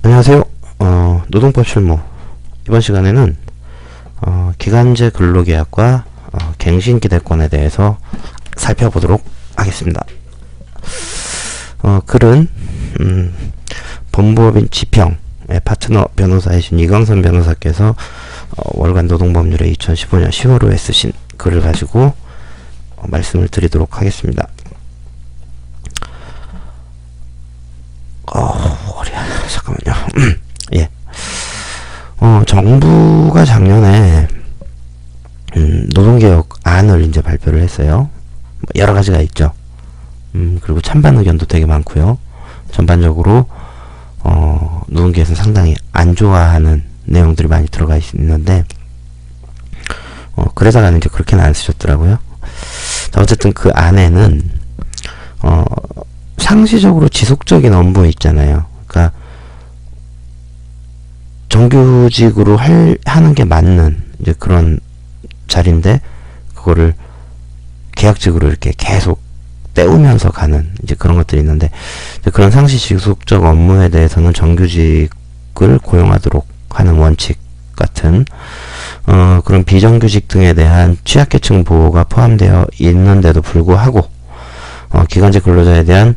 안녕하세요. 노동법 실무. 이번 시간에는 기간제 근로계약과 갱신기대권에 대해서 살펴보도록 하겠습니다. 글은 법무법인 지평의 파트너 변호사이신 이광선 변호사께서 월간 노동법률의 2015년 10월호에 쓰신 글을 가지고 말씀을 드리도록 하겠습니다. 허리야, 잠깐만요. 예. 정부가 작년에 노동개혁안을 이제 발표를 했어요. 여러 가지가 있죠. 그리고 찬반 의견도 되게 많고요. 전반적으로 노동계에서는 상당히 안 좋아하는 내용들이 많이 들어가 있는데 그래서가는 이제 그렇게는 안 쓰셨더라고요. 자, 어쨌든 그 안에는 상시적으로 지속적인 업무 있잖아요. 그러니까 정규직으로 하는 게 맞는 이제 그런 자리인데 그거를 계약직으로 이렇게 계속 때우면서 가는 이제 그런 것들이 있는데, 그런 상시 지속적 업무에 대해서는 정규직을 고용하도록 하는 원칙 같은 그런 비정규직 등에 대한 취약계층 보호가 포함되어 있는데도 불구하고 기간제 근로자에 대한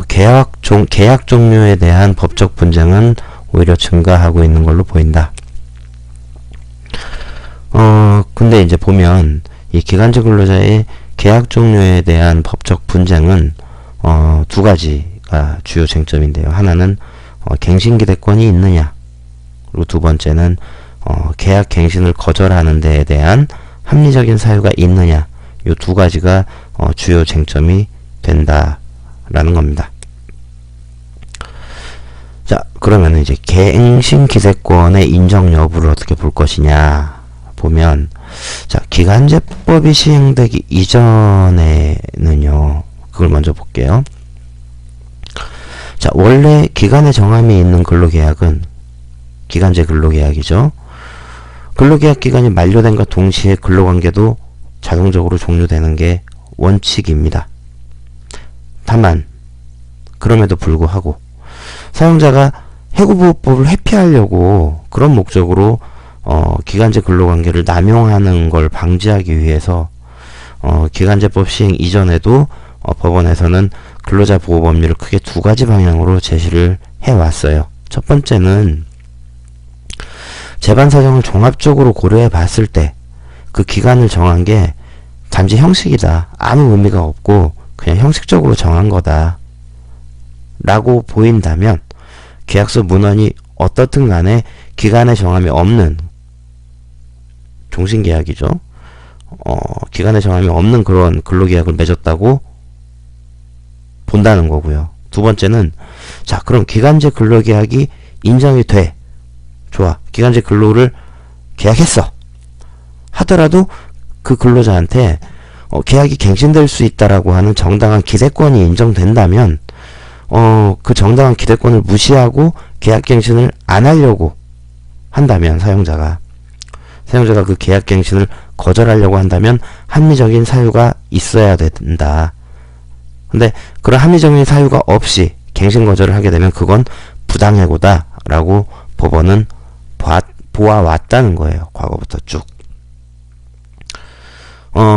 계약 종료에 대한 법적 분쟁은 오히려 증가하고 있는 걸로 보인다. 근데 이제 보면 이 기간제 근로자의 계약 종료에 대한 법적 분쟁은 두 가지가 주요 쟁점인데요. 하나는 갱신기대권이 있느냐, 그리고 두 번째는 계약 갱신을 거절하는 데에 대한 합리적인 사유가 있느냐, 이 두 가지가 주요 쟁점이 된다라는 겁니다. 자, 그러면 이제 갱신기대권의 인정 여부를 어떻게 볼 것이냐 보면, 자, 기간제법이 시행되기 이전에는요, 그걸 먼저 볼게요. 자, 원래 기간의 정함이 있는 근로계약은 기간제 근로계약이죠. 근로계약 기간이 만료된과 동시에 근로관계도 자동적으로 종료되는 게 원칙입니다. 다만 그럼에도 불구하고 사용자가 해고보호법을 회피하려고 그런 목적으로 기간제 근로관계를 남용하는 걸 방지하기 위해서 기간제법 시행 이전에도 법원에서는 근로자 보호 법률을 크게 두 가지 방향으로 제시를 해왔어요. 첫 번째는 재반 사정을 종합적으로 고려해 봤을 때 그 기간을 정한 게 단지 형식이다, 아무 의미가 없고 그냥 형식적으로 정한 거다 라고 보인다면, 계약서 문헌이 어떻든 간에 기간의 정함이 없는 종신계약이죠. 기간의 정함이 없는 그런 근로계약을 맺었다고 본다는 거고요. 두 번째는, 자, 그럼 기간제 근로계약이 인정이 돼. 좋아. 기간제 근로를 계약했어. 하더라도 그 근로자한테 계약이 갱신될 수 있다라고 하는 정당한 기대권이 인정된다면 그 정당한 기대권을 무시하고 계약 갱신을 안 하려고 한다면, 사용자가 그 계약 갱신을 거절하려고 한다면 합리적인 사유가 있어야 된다. 근데 그런 합리적인 사유가 없이 갱신 거절을 하게 되면 그건 부당해고다 라고 법원은 보아왔다는 거예요. 과거부터 쭉.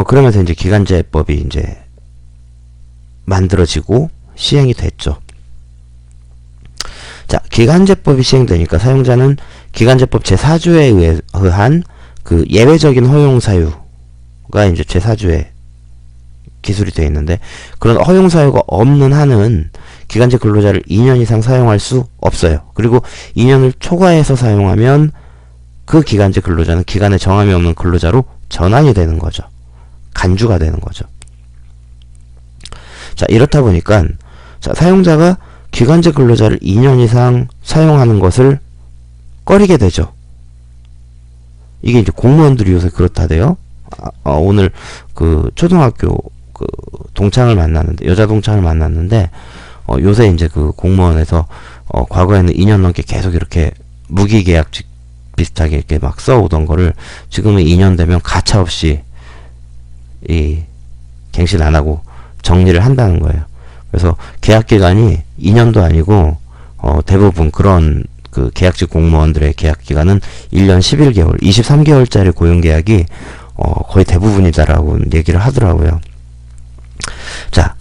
그러면서 이제 기간제법이 이제 만들어지고 시행이 됐죠. 자, 기간제법이 시행되니까 사용자는 기간제법 제4조에 의한 그 예외적인 허용 사유가 이제 제4조에 기술이 되어 있는데, 그런 허용 사유가 없는 한은 기간제 근로자를 2년 이상 사용할 수 없어요. 그리고 2년을 초과해서 사용하면 그 기간제 근로자는 기간에 정함이 없는 근로자로 전환이 되는 거죠. 간주가 되는 거죠. 자, 이렇다 보니까, 자, 사용자가 기간제 근로자를 2년 이상 사용하는 것을 꺼리게 되죠. 이게 이제 공무원들이 요새 그렇다대요. 오늘 그 초등학교 그 동창을 만났는데, 여자 동창을 만났는데, 요새 이제 그 공무원에서 과거에는 2년 넘게 계속 이렇게 무기계약직 비슷하게 이렇게 막 써오던 거를 지금은 2년 되면 가차없이 이 갱신 안 하고 정리를 한다는 거예요. 그래서 계약 기간이 2년도 아니고 대부분 그런 그 계약직 공무원들의 계약 기간은 1년 11개월, 23개월짜리 고용 계약이 거의 대부분이다라고 얘기를 하더라고요. 자,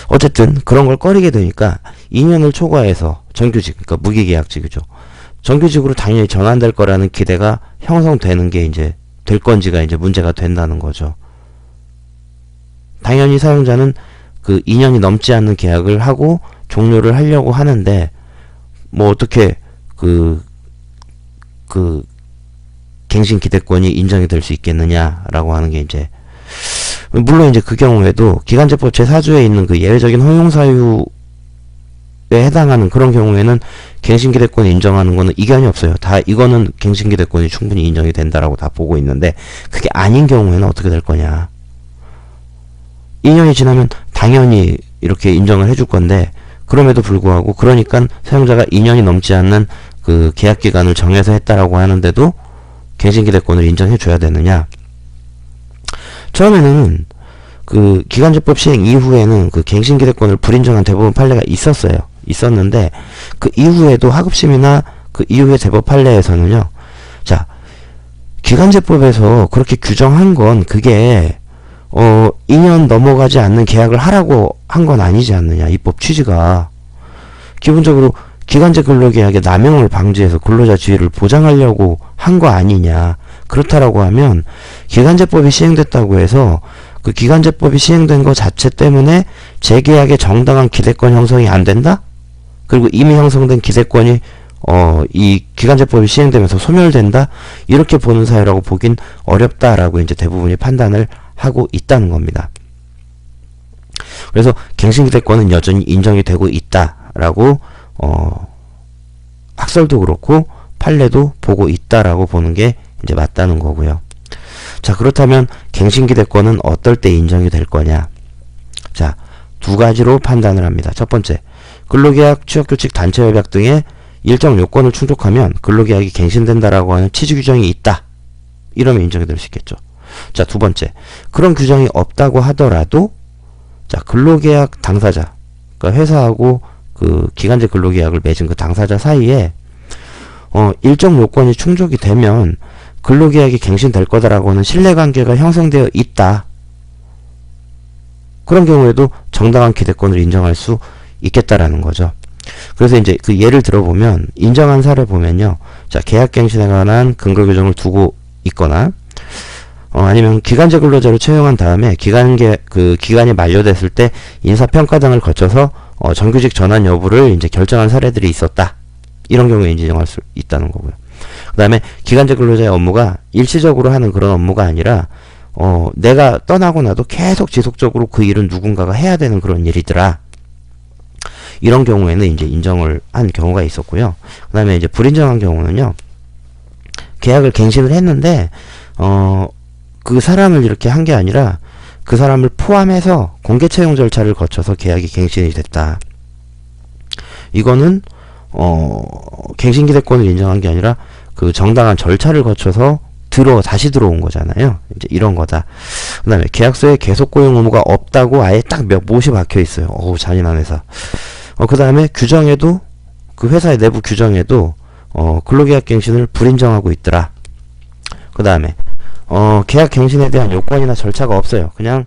어쨌든 그런 걸 꺼리게 되니까 2년을 초과해서 정규직, 그러니까 무기계약직이죠. 정규직으로 당연히 전환될 거라는 기대가 형성되는 게 이제 될 건지가 이제 문제가 된다는 거죠. 당연히 사용자는 그 2년이 넘지 않는 계약을 하고 종료를 하려고 하는데 뭐 어떻게 그 갱신 기대권이 인정이 될 수 있겠느냐라고 하는 게 이제, 물론 이제 그 경우에도 기간제법 제4조에 있는 그 예외적인 허용 사유에 해당하는 그런 경우에는 갱신 기대권을 인정하는 거는 이견이 없어요. 다 이거는 갱신 기대권이 충분히 인정이 된다라고 다 보고 있는데, 그게 아닌 경우에는 어떻게 될 거냐. 2년이 지나면 당연히 이렇게 인정을 해줄 건데, 그럼에도 불구하고, 그러니까 사용자가 2년이 넘지 않는 그 계약 기간을 정해서 했다라고 하는데도 갱신 기대권을 인정해 줘야 되느냐. 처음에는 그 기간제법 시행 이후에는 그 갱신 기대권을 불인정한 대법원 판례가 있었는데, 그 이후에도 하급심이나 그 이후의 대법 판례에서는요, 자, 기간제법에서 그렇게 규정한 건 그게 2년 넘어가지 않는 계약을 하라고 한 건 아니지 않느냐, 입법 취지가. 기본적으로 기간제 근로계약의 남용을 방지해서 근로자 지위를 보장하려고 한 거 아니냐. 그렇다라고 하면 기간제법이 시행됐다고 해서 그 기간제법이 시행된 거 자체 때문에 재계약의 정당한 기대권 형성이 안 된다? 그리고 이미 형성된 기대권이 이 기간제법이 시행되면서 소멸된다? 이렇게 보는 사유라고 보긴 어렵다라고 이제 대부분이 판단을 하고 있다는 겁니다. 그래서 갱신기대권은 여전히 인정이 되고 있다라고 학설도 그렇고 판례도 보고 있다라고 보는 게 이제 맞다는 거고요. 자, 그렇다면 갱신기대권은 어떨 때 인정이 될 거냐? 자, 두 가지로 판단을 합니다. 첫 번째, 근로계약, 취업규칙, 단체협약 등의 일정 요건을 충족하면 근로계약이 갱신된다라고 하는 취지 규정이 있다. 이러면 인정이 될 수 있겠죠. 자, 두 번째, 그런 규정이 없다고 하더라도, 자, 근로계약 당사자, 그러니까 회사하고 그 기간제 근로계약을 맺은 그 당사자 사이에 일정 요건이 충족이 되면 근로계약이 갱신될 거다라고 하는 신뢰관계가 형성되어 있다. 그런 경우에도 정당한 기대권을 인정할 수 있겠다라는 거죠. 그래서 이제 그 예를 들어보면, 인정한 사례 보면요, 자, 계약갱신에 관한 근거 규정을 두고 있거나, 아니면 기간제 근로자로 채용한 다음에 기간이 만료됐을 때 인사평가 등을 거쳐서 정규직 전환 여부를 이제 결정한 사례들이 있었다. 이런 경우에 인정할 수 있다는 거고요. 그 다음에 기간제 근로자의 업무가 일시적으로 하는 그런 업무가 아니라 내가 떠나고 나도 계속 지속적으로 그 일은 누군가가 해야 되는 그런 일이더라. 이런 경우에는 이제 인정을 한 경우가 있었고요. 그 다음에 이제 불인정한 경우는요, 계약을 갱신을 했는데 그 사람을 이렇게 한 게 아니라 그 사람을 포함해서 공개 채용 절차를 거쳐서 계약이 갱신이 됐다. 이거는 갱신 기대권을 인정한 게 아니라 그 정당한 절차를 거쳐서 다시 들어온 거잖아요. 이제 이런 거다. 그 다음에 계약서에 계속 고용 의무가 없다고 아예 딱 못이 박혀 있어요. 어우, 잔인한 회사. 그 다음에 규정에도, 그 회사의 내부 규정에도 근로계약 갱신을 불인정하고 있더라. 그 다음에 계약 갱신에 대한 요건이나 절차가 없어요. 그냥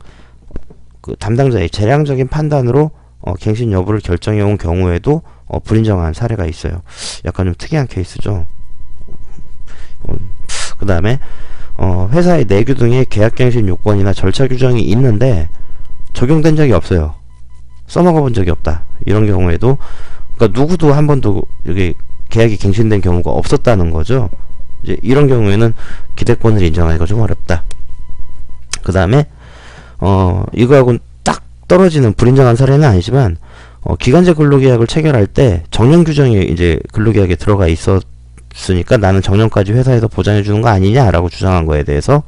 그 담당자의 재량적인 판단으로 갱신 여부를 결정해 온 경우에도 불인정한 사례가 있어요. 약간 좀 특이한 케이스죠. 그 다음에 회사의 내규 등의 계약갱신 요건이나 절차 규정이 있는데 적용된 적이 없어요. 써먹어 본 적이 없다. 이런 경우에도, 그러니까 누구도 한 번도 여기 계약이 갱신된 경우가 없었다는 거죠. 이제 이런 경우에는 기대권을 인정하기가 좀 어렵다. 그 다음에 이거하고는 딱 떨어지는 불인정한 사례는 아니지만 기간제 근로계약을 체결할 때 정년 규정이 이제 근로계약에 들어가 있었으니까 나는 정년까지 회사에서 보장해 주는 거 아니냐라고 주장한 거에 대해서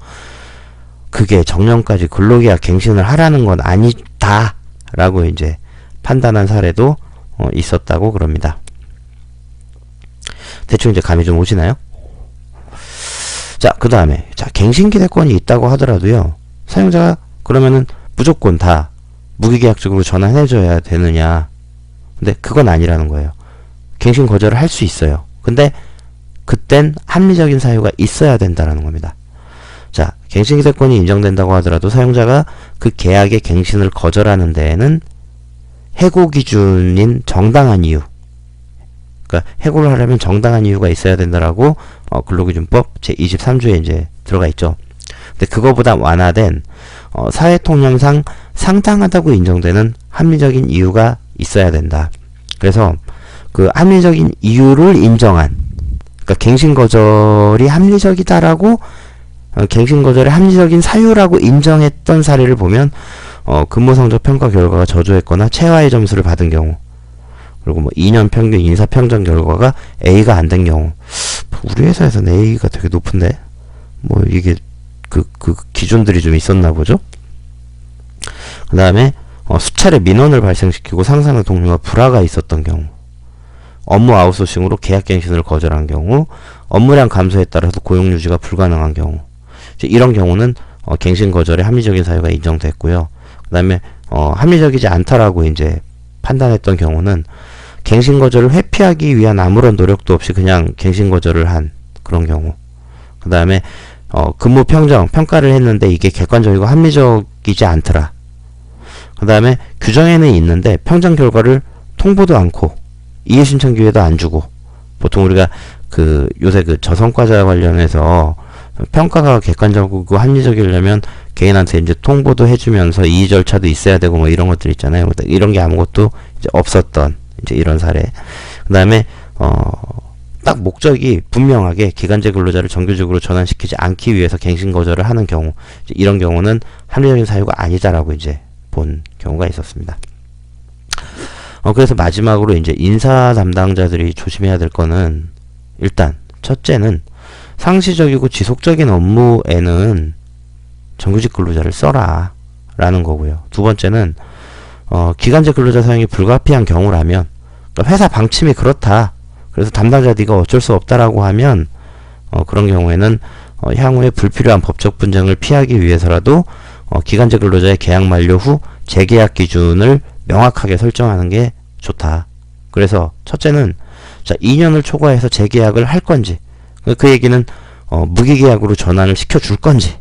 그게 정년까지 근로계약 갱신을 하라는 건 아니다라고 이제 판단한 사례도 있었다고 그럽니다. 대충 이제 감이 좀 오시나요? 자, 그 다음에, 자, 갱신기대권이 있다고 하더라도요, 사용자가 그러면은 무조건 다 무기계약적으로 전환해줘야 되느냐. 근데 그건 아니라는 거예요. 갱신 거절을 할 수 있어요. 근데 그땐 합리적인 사유가 있어야 된다라는 겁니다. 자, 갱신기대권이 인정된다고 하더라도 사용자가 그 계약의 갱신을 거절하는 데에는 해고 기준인 정당한 이유, 그러니까 해고를 하려면 정당한 이유가 있어야 된다라고 근로기준법 제23조에 이제 들어가 있죠. 근데 그거보다 완화된 사회통념상 상당하다고 인정되는 합리적인 이유가 있어야 된다. 그래서 그 합리적인 이유를 인정한, 그러니까 갱신 거절이 합리적이다라고 갱신 거절의 합리적인 사유라고 인정했던 사례를 보면 근무 성적 평가 결과가 저조했거나 최하의 점수를 받은 경우, 그리고 뭐 2년 평균 인사 평점 결과가 A가 안 된 경우. 우리 회사에서는 A가 되게 높은데 뭐 이게 그 기준들이 좀 있었나 보죠. 그 다음에 수차례 민원을 발생시키고 상사나 동료가 불화가 있었던 경우, 업무 아웃소싱으로 계약갱신을 거절한 경우, 업무량 감소에 따라서 고용유지가 불가능한 경우, 이런 경우는 갱신 거절의 합리적인 사유가 인정됐고요. 그 다음에 합리적이지 않다라고 이제 판단했던 경우는 갱신 거절을 회피하기 위한 아무런 노력도 없이 그냥 갱신 거절을 한 그런 경우. 그 다음에 근무 평가를 했는데 이게 객관적이고 합리적이지 않더라. 그 다음에 규정에는 있는데 평점 결과를 통보도 않고 이해 신청 기회도 안 주고, 보통 우리가 요새 저성과자 관련해서 평가가 객관적이고 합리적이려면 개인한테 이제 통보도 해주면서 이의 절차도 있어야 되고 뭐 이런 것들 있잖아요. 이런 게 아무것도 이제 없었던 이제 이런 사례. 그 다음에 딱 목적이 분명하게 기간제 근로자를 정규직으로 전환시키지 않기 위해서 갱신 거절을 하는 경우, 이런 경우는 합리적인 사유가 아니다라고 이제 본 경우가 있었습니다. 그래서 마지막으로 이제 인사 담당자들이 조심해야 될 거는, 일단 첫째는 상시적이고 지속적인 업무에는 정규직 근로자를 써라 라는 거고요. 두 번째는 기간제 근로자 사용이 불가피한 경우라면, 그러니까 회사 방침이 그렇다, 그래서 담당자 네가 어쩔 수 없다라고 하면 그런 경우에는 향후에 불필요한 법적 분쟁을 피하기 위해서라도 기간제 근로자의 계약 만료 후 재계약 기준을 명확하게 설정하는 게 좋다. 그래서 첫째는 2년을 초과해서 재계약을 할 건지, 그 얘기는 무기계약으로 전환을 시켜줄 건지.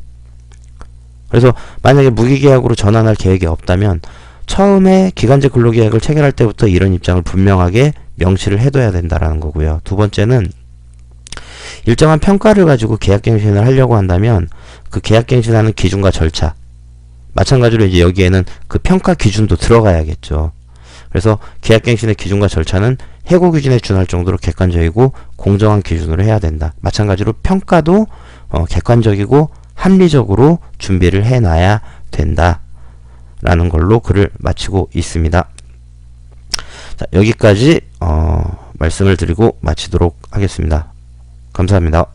그래서 만약에 무기계약으로 전환할 계획이 없다면 처음에 기간제 근로계약을 체결할 때부터 이런 입장을 분명하게 명시를 해둬야 된다라는 거고요. 두 번째는 일정한 평가를 가지고 계약갱신을 하려고 한다면 그 계약갱신하는 기준과 절차, 마찬가지로 이제 여기에는 그 평가 기준도 들어가야겠죠. 그래서 계약갱신의 기준과 절차는 해고 기준에 준할 정도로 객관적이고 공정한 기준으로 해야 된다. 마찬가지로 평가도 객관적이고 합리적으로 준비를 해놔야 된다 라는 걸로 글을 마치고 있습니다. 자, 여기까지 말씀을 드리고 마치도록 하겠습니다. 감사합니다.